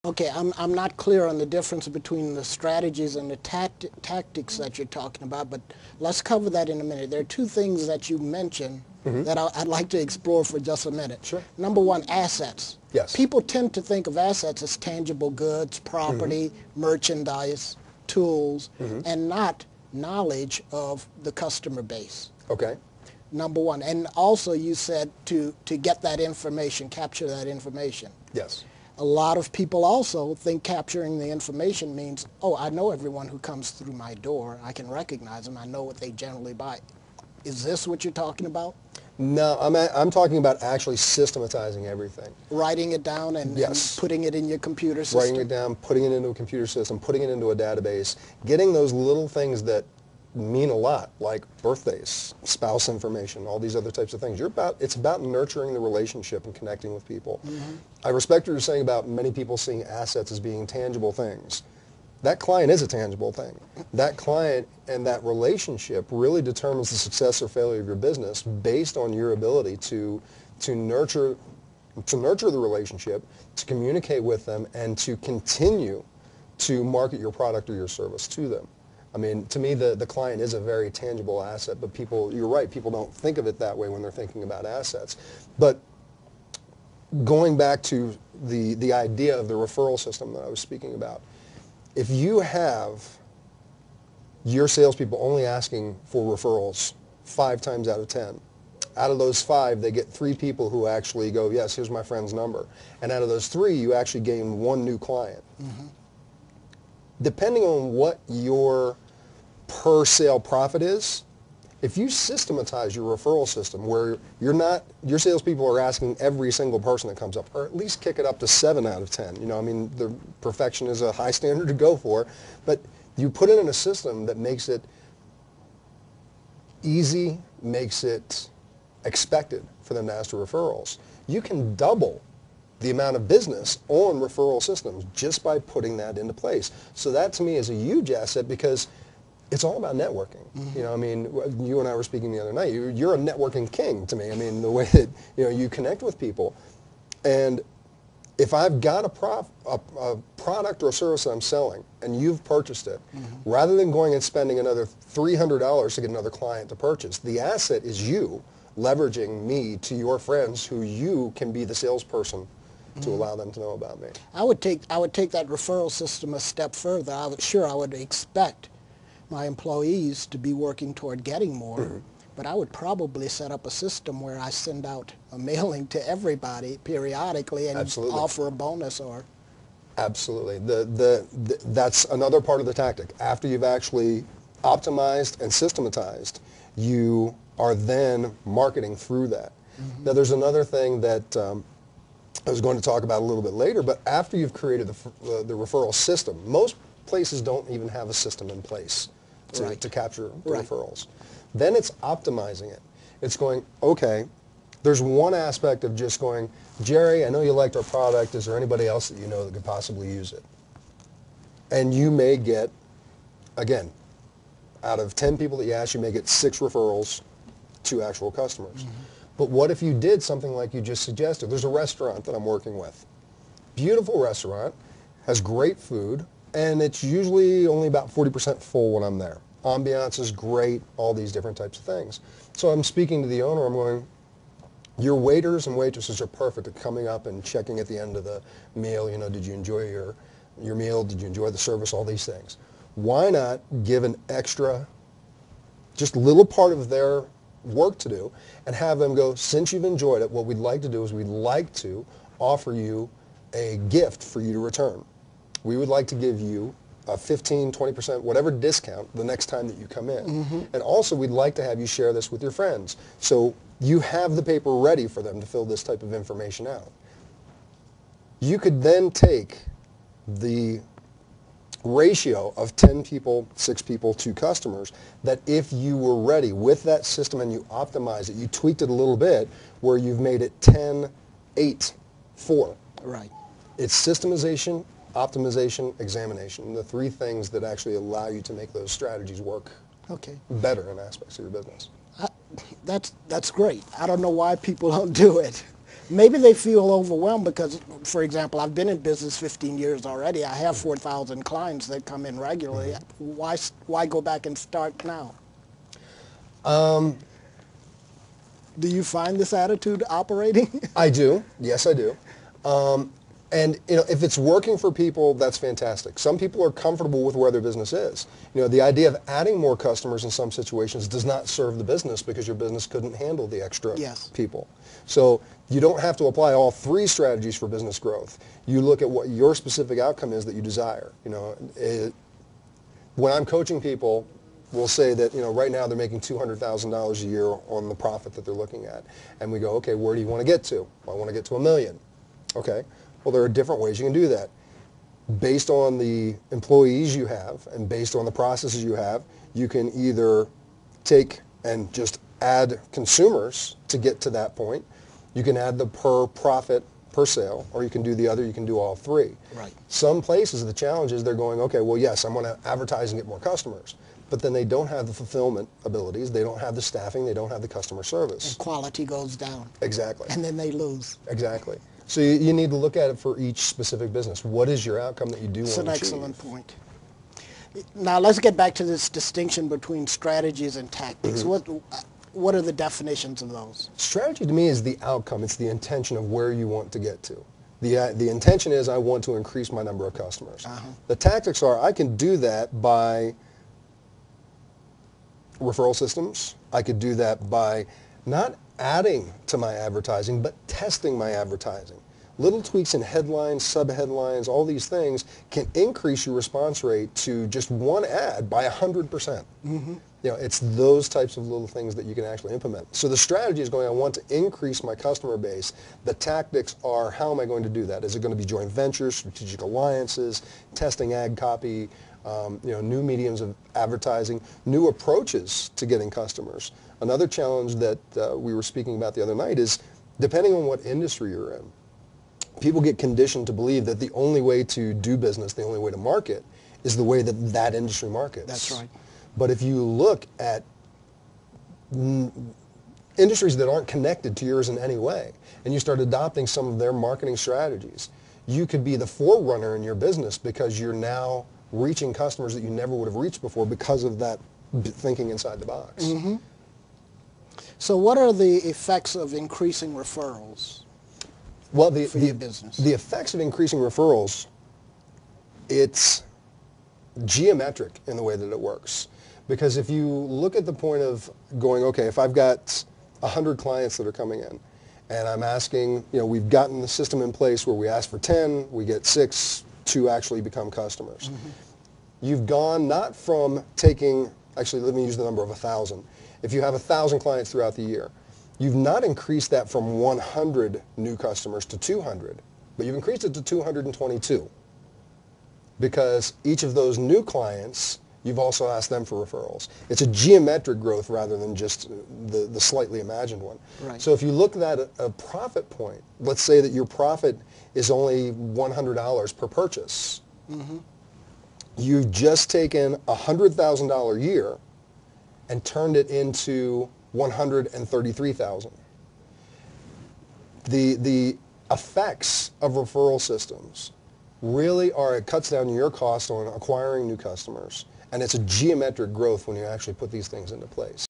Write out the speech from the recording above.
Okay, I'm not clear on the difference between the strategies and the tactics that you're talking about, but let's cover that in a minute. There are two things that you mentioned that I'd like to explore for just a minute. Sure. Number one, assets. Yes. People tend to think of assets as tangible goods, property, merchandise, tools, and not knowledge of the customer base. Okay. Number one. And also you said to get that information, capture that information. Yes. A lot of people also think capturing the information means, oh, I know everyone who comes through my door. I can recognize them. I know what they generally buy. Is this what you're talking about? No, I'm talking about actually systematizing everything. Writing it down and Yes. putting it in your computer system? Writing it down, putting it into a computer system, putting it into a database, getting those little things that mean a lot, like birthdays, spouse information, all these other types of things. It's about nurturing the relationship and connecting with people. I respect what you're saying about many people seeing assets as being tangible things. That client is a tangible thing. That client and that relationship really determines the success or failure of your business based on your ability to nurture the relationship, to communicate with them, and to continue to market your product or your service to them. I mean, to me, the client is a very tangible asset, but you're right, people don't think of it that way when they're thinking about assets. But going back to the idea of the referral system that I was speaking about, if you have your salespeople only asking for referrals 5 times out of 10, out of those 5, they get 3 people who actually go, yes, here's my friend's number. And out of those 3, you actually gain 1 new client. Depending on what your per sale profit is, if you systematize your referral system where your salespeople are asking every single person that comes up, or at least kick it up to 7 out of 10. You know, I mean, the perfection is a high standard to go for, but you put it in a system that makes it easy, makes it expected for them to ask for referrals. You can double the amount of business on referral systems just by putting that into place. So that to me is a huge asset because it's all about networking. You know, I mean, you and I were speaking the other night. You're a networking king to me. I mean, the way that you connect with people, and if I've got a product or a service that I'm selling, and you've purchased it, rather than going and spending another $300 to get another client to purchase, the asset is you leveraging me to your friends, who you can be the salesperson to allow them to know about me. I would take that referral system a step further. I would expect my employees to be working toward getting more, but I would probably set up a system where I send out a mailing to everybody periodically and Absolutely. offer a bonus or... Absolutely. That's another part of the tactic. After you've actually optimized and systematized, you are then marketing through that. Now there's another thing that I was going to talk about a little bit later, but after you've created the referral system, most places don't even have a system in place to capture the referrals. Then it's optimizing it. It's going, okay, there's one aspect of just going, Jerry, I know you liked our product. Is there anybody else that you know that could possibly use it? And you may get, again, out of 10 people that you ask, you may get 6 referrals to actual customers. But what if you did something like you just suggested? There's a restaurant that I'm working with. Beautiful restaurant, has great food, and it's usually only about 40% full when I'm there. Ambiance is great, all these different types of things. So I'm speaking to the owner, I'm going, your waiters and waitresses are perfect at coming up and checking at the end of the meal, did you enjoy your meal, did you enjoy the service, all these things. Why not give an extra, just little part of their work to do and have them go, since you've enjoyed it, what we'd like to do is we'd like to offer you a gift for you to return. We would like to give you a 15, 20%, whatever discount the next time that you come in. And also we'd like to have you share this with your friends. So you have the paper ready for them to fill this type of information out. You could then take the ratio of 10 people, 6 people, 2 customers, that if you were ready with that system and you optimized it, you tweaked it a little bit where you've made it 10, 8, 4. Right. It's systemization, optimization, examination, the 3 things that actually allow you to make those strategies work better in aspects of your business. That's great. I don't know why people don't do it. Maybe they feel overwhelmed because, for example, I've been in business 15 years already. I have 4,000 clients that come in regularly. Why go back and start now? Do you find this attitude operating? I do. Yes, I do. And if it's working for people, that's fantastic. Some people are comfortable with where their business is. The idea of adding more customers in some situations does not serve the business because your business couldn't handle the extra people. So you don't have to apply all three strategies for business growth. You look at what your specific outcome is that you desire. When I'm coaching people, we'll say that right now they're making $200,000 a year on the profit that they're looking at, and we go, okay, where do you want to get to? Well, I want to get to $1 million. Okay. Well, there are different ways you can do that. Based on the employees you have and based on the processes you have, you can either take and just add consumers to get to that point. You can add the per profit per sale, or you can do the other, you can do all three. Right. Some places the challenge is they're going, okay, well, yes, I'm going to advertise and get more customers, but then they don't have the fulfillment abilities, they don't have the staffing, they don't have the customer service. And quality goes down. Exactly. And then they lose. Exactly. So you need to look at it for each specific business. What is your outcome that you do want to achieve? That's an excellent point. Now let's get back to this distinction between strategies and tactics. What are the definitions of those? Strategy to me is the outcome. It's the intention of where you want to get to. The intention is I want to increase my number of customers. The tactics are I can do that by referral systems. I could do that by not adding to my advertising, but testing my advertising. Little tweaks in headlines, sub-headlines, all these things can increase your response rate to just one ad by 100%. It's those types of little things that you can actually implement. So the strategy is going, I want to increase my customer base. The tactics are, how am I going to do that? Is it going to be joint ventures, strategic alliances, testing ad copy, new mediums of advertising, new approaches to getting customers? Another challenge that we were speaking about the other night is, depending on what industry you're in, people get conditioned to believe that the only way to do business, the only way to market, is the way that that industry markets. That's right. But if you look at industries that aren't connected to yours in any way, and you start adopting some of their marketing strategies, you could be the forerunner in your business because you're now reaching customers that you never would have reached before because of that thinking inside the box. So what are the effects of increasing referrals? Well, for your business? The effects of increasing referrals, it's geometric in the way that it works. Because if you look at the point of going, okay, if I've got 100 clients that are coming in, and I'm asking, we've gotten the system in place where we ask for 10, we get 6 to actually become customers. You've gone not from taking, actually let me use the number of 1,000. If you have 1,000 clients throughout the year, you've not increased that from 100 new customers to 200, but you've increased it to 222. Because each of those new clients, you've also asked them for referrals. It's a geometric growth rather than just the slightly imagined one. Right. So if you look at a profit point, let's say that your profit is only $100 per purchase. You've just taken $100,000 a year and turned it into $133,000. The effects of referral systems really are, it cuts down your cost on acquiring new customers, and it's a geometric growth when you actually put these things into place.